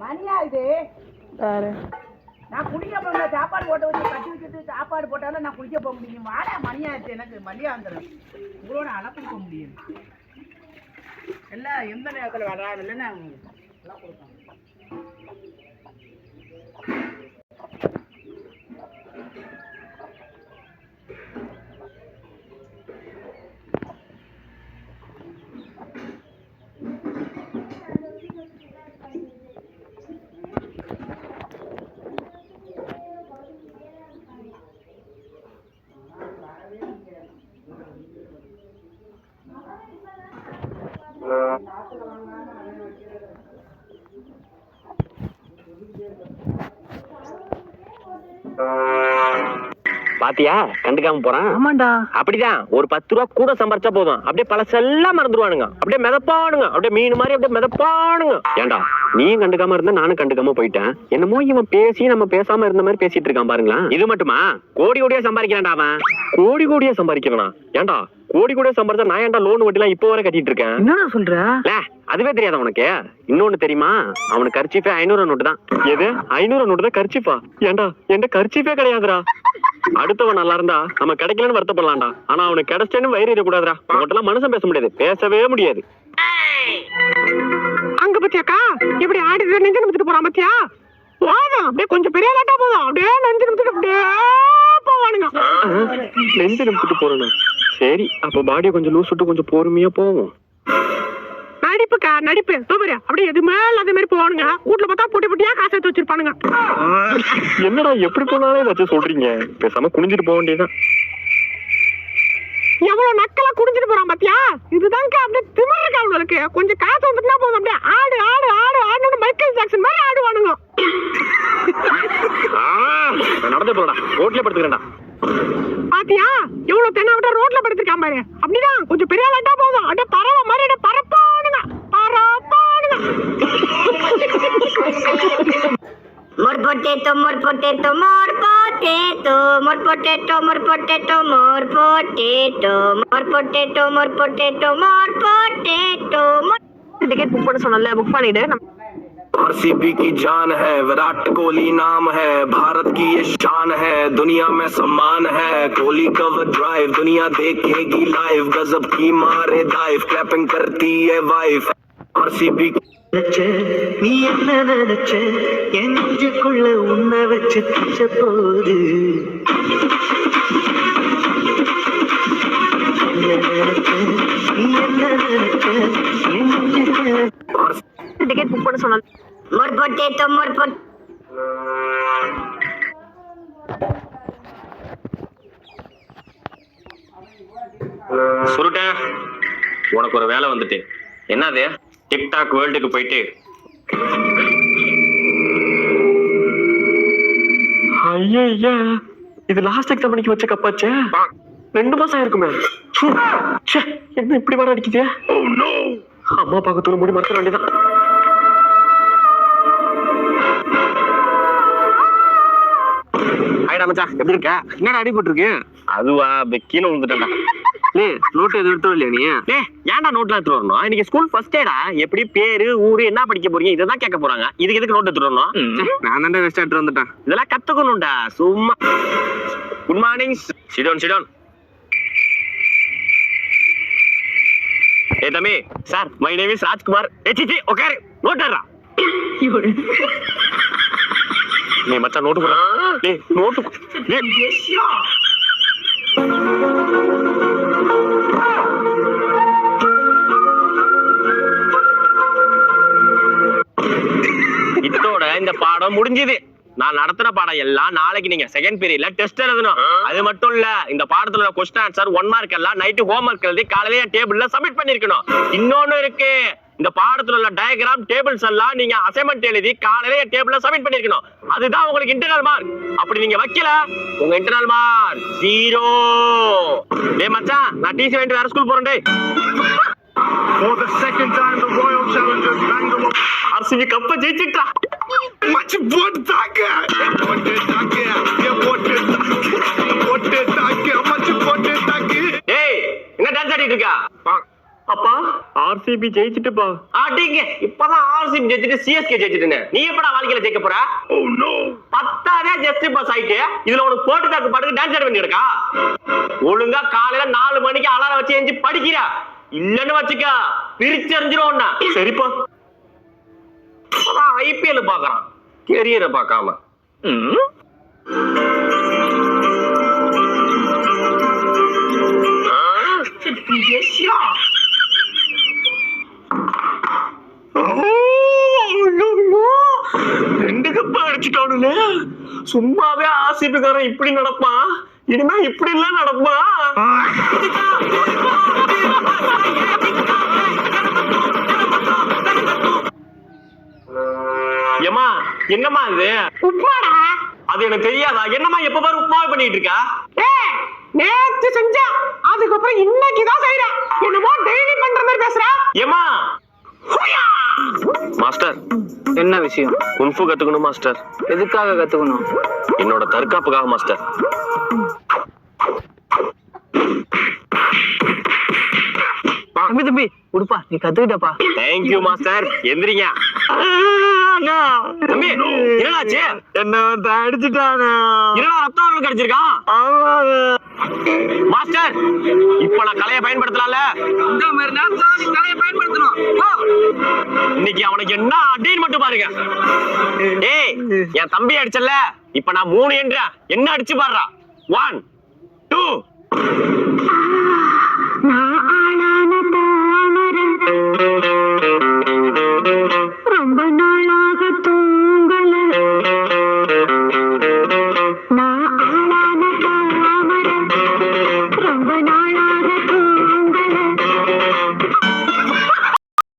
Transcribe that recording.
மணியா இது நான் குடிக்க போக சாப்பாடு போட்டு வச்சு கட்டி வச்சுட்டு சாப்பாடு போட்டாலும் நான் குடிக்க போக முடியும். வாடா மணியாச்சு எனக்கு மணியாந்துடும். உங்களோட அளப்பு போக முடியும். எல்லாம் எந்த நேரத்தில் வராது இல்லைன்னா எல்லாம் கொடுப்பாங்க. பாத்தியா கண்டுக்காம போறான். ஆமாண்டா அப்படிதான் ஒரு 10 ரூபா கூட சம்பாரிச்சா போதும் அப்படியே பழசெல்லாம் மறந்துடுவானுங்க. அப்படியே மிதப்பானுங்க, அப்படியே மீன் மாதிரி அப்படியே மிதப்பானுங்க. ஏண்டா நீயும் கண்டுக்காம இருந்தா நானும் கண்டுக்காம போயிட்டேன். என்னமோ இவன் பேசி நம்ம பேசாம இருந்த மாதிரி பேசிட்டு இருக்கான் பாருங்களா. இது மட்டுமா கோடி கோடியா சம்பாதிக்கிறான்டா அவன். கோடி கோடியா சம்பாதிக்கிறானா? ஏண்டா கோடி கோடியா சம்பாதிச்சா நான் ஏன்டா லோன் வட்டிலாம் இப்போ வரை கட்டிட்டு இருக்கேன். என்ன சொல்ற? அதுவே தெரியாத உனக்கு? இன்னொன்னு தெரியுமா? அவனுக்கு கர்ச்சீஃபே 500 நோட்டு தான். எது 500 நோட்டு தான் கர்ச்சீஃபா? ஏண்டா என்கிட்ட கர்ச்சீஃபே கிடையாதுடா. அடுத்தவன் நல்லா இருந்தா நம்ம கிடைக்கலன்னு வருத்தப்படலாம்டா. ஆனா அவனுக்கு கிடைச்சேன்னு வயிறு இருக்கக்கூடாதுடா. அவங்கள்ட்ட மனுஷன் பேச முடியாது, பேசவே முடியாது. அங்க பத்தியாக்கா இப்படி ஆடி நெஞ்சு நிமித்திட்டு போறான் பத்தியா? அப்படியே கொஞ்சம் பெரிய லாட்டா போதும் அப்படியே நெஞ்சு நிமித்திட்டு அப்படியே போவானுங்க. நெஞ்சு நிமித்திட்டு போறேன். சரி அப்ப பாடியை கொஞ்சம் லூஸ் விட்டு கொஞ்சம் பொறுமையா போவோம். நடிப்புக்கா நடிப்பு அப்படியே எதுவுமே அதே மாதிரி போவானுங்க. வீட்டுல பார்த்தா பொட்டி பொட்டியா காசு எடுத்து வச்சிருப்பானுங்க. என்னடா எப்படி போனாலும் ஏதாச்சும் சொல்றீங்க? பேசாம குனிஞ்சிட்டு போக வேண்டியதான். எவ்வளவு நக்கலா குடிஞ்சிட்டு போறான் பாத்தியா? இதுதான்க்கா அப்படியே திமிரு இருக்கா அவங்களுக்கு. கொஞ்சம் காசு வந்துட்டுனா போதும் அப்படியே ஆடு ஆடு ஆடு ஆடுன்னு மைக்கேல் ஜாக்சன் மாதிரி ஆடுவானுங்க. நடந்து போறடா, ரோட்லயே படுத்துக்கிறேன்டா. பாத்தியா எவ்வளவு தென்னை விட்டா ரோட்ல படுத்துருக்கான் பாரு. அப்படிதான் கொஞ்சம் பெரிய லாட்டா போதும் அப்படியே பறவை மாதிரி அப்படியே பரப்பானுங்க பரப்பானுங்க. More potato, more potato, more potato, more potato, more potato, more potato, more potato, more potato, more potato. Ticket book பண்ண சொன்னல, புக் பண்ணிடு. आरसीबी की जान है, विराट कोहली नाम है, भारत की ये शान है, दुनिया में सम्मान है, कोहली कवर ड्राइव दुनिया देखेगी लाइव, गजब की मारे डाइव, क्लैपिंग करती है वाइफ. आरसीबी நீ என்ன நினைச்ச என் நெஞ்சுக்குள்ள உன்னை வச்சு தச்ச போது நீ என்ன நினைச்ச என் நெஞ்சுக்குள்ள டிக்கெட் புக் பண்ண சொன்னல. More potato, more potato. சுருட்ட உனக்கு ஒரு வேலை வந்துட்டு. என்னது? டிக்டாக் வேர்ல்டுக்கு போயிட்டு ஐயா இது லாஸ்ட் எக்ஸாம் பண்ணிக்க வச்ச கப்பாச்சே. 2 மாசம் இருக்குமே. என்ன இப்படி வர அடிக்குது? அம்மா பக்கத்துல முடி மறக்க வேண்டியதான். ஆயிடா மச்சா, எப்படி இருக்க? என்னடா அடிபட்டு இருக்கு? அதுவா கீழே விழுந்துட்டேன்டா. நோட்டு எதுவும் எடுத்து இல்லையா நீ? ஏன்டா நோட்லாம் எடுத்துட்டு வரணும்? இன்னைக்கு ஸ்கூல் ஃபர்ஸ்ட் டேடா. எப்படி பேரு ஊரு என்ன படிக்க போறீங்க இதான் கேட்க போறாங்க. இதுக்கு எதுக்கு நோட் எடுத்துட்டு வரணும்? நான் தான்டா ரெஸ்ட் எடுத்து வந்துட்டேன். இதெல்லாம் கத்துக்கணும்டா சும்மா. Good morning. சிடோன் சிடோன். ஏ தம்பி sir, my name is Rajkumar. ஏச்சி ஓகே நோட் எடுறா. நீ மச்சான் நோட்டு போடா. டேய் நோட்டு டேய் இதோட இந்த பாடம் முடிஞ்சது. நான் நடத்தின பாடம் எல்லாம் நாளைக்கு நீங்க செகண்ட் பீரியட்ல டெஸ்ட் எழுதணும். அது மட்டும் இல்ல, இந்த பாடத்துல क्वेश्चन ஆன்சர் 1 மார்க் எல்லாம் நைட் ஹோம் ஒர்க் எழுதி காலையில டேபிள்ல சப்மிட் பண்ணிருக்கணும். இன்னொன்னு இருக்கு, இந்த பாடத்துல உள்ள டயகிராம் டேபிள்ஸ் எல்லாம் நீங்க அசைன்மென்ட் எழுதி காலையில டேபிள்ல சப்மிட் பண்ணிருக்கணும். அதுதான் உங்களுக்கு இன்டர்னல் மார்க். அப்படி நீங்க வைக்கல உங்க இன்டர்னல் மார்க் 0. டேய் மச்சான், நான் டிசி வாங்கிட்டு வேற ஸ்கூல் போறேன். டேய் For the second time, the Royal Challengers Bangalore. RCB கப்ப ஜெயிச்சிட்டா. மச்சி போட்டுட்டாங்க. ஏய் என்ன டான்ஸ் ஆடிட்டு இருக்கா? அப்பா ஆர்சிபி ஜெயிச்சிட்டுப்பா. அடிங்க இப்பதான் ஆர்சிபி ஜெயிச்சிட்டு சிஎஸ்கே ஜெயிச்சிட்டுன்னு நீ எப்படா வாழ்க்கையில ஜெயிக்க போற? பத்தாதே ஜஸ்ட் பாஸ் ஆயிட்டு இதுல உனக்கு போட்டு தாக்கு பாட்டுக்கு டான்ஸ் ஆட வேண்டியிருக்கா? ஒழுங்கா காலையில 4 மணிக்கு அலாரம் வச்சு எஞ்சி படிக்கிற, இல்லன்னு வச்சுக்க பிரிச்சறிஞ்சிரும். சரிப்பா. ஐபிஎல் பாக்குறான், கெரியரை பார்க்காம. ரெண்டு கப்பா அடிச்சுட்டானுல. சும்மாவே ஆர்சிபிக்காரன் இப்படி நடப்பான், இனிமே இப்படி எல்லாம் நடப்பான். ஏமா என்னம்மா இது? உப்மாடா. அது எனக்கு தெரியாதா? என்னம்மா எப்ப பாரு உப்மாவே பண்ணிட்டு இருக்கா? நேத்து செஞ்சா அதுக்கப்புறம் இன்னைக்குதான் செய்யறேன். என்னமோ டெய்லி பண்ற மாதிரி பேசுற. ஏமா மாஸ்டர், என்ன விஷயம்? குன்ஃபு கத்துக்கணும் மாஸ்டர். எதுக்காக கத்துக்கணும்? என்னோட தற்காப்புக்காக மாஸ்டர். தம்பி உடுப்பா, நீ கத்துக்கிட்டப்பா. Thank you master. எந்திரிங்க. தம்பி என்னாச்சு? என்ன அடிச்சுட்டாங்க. என்னடா ரத்தம் கிடைச்சிருக்கான்? மாஸ்டர் இப்ப நான் கலையை பயன்படுத்தலாம்ல? இந்த மாதிரி நேரத்துல நீ கலையை பயன்படுத்தணும். இன்னைக்கு அவனுக்கு என்ன அடின்னு மட்டும் பாருங்க. ஏய் என் தம்பி அடிச்சல, இப்ப நான் 3 என்றேன். என்ன அடிச்சு பாடுறா? 1 2. நான்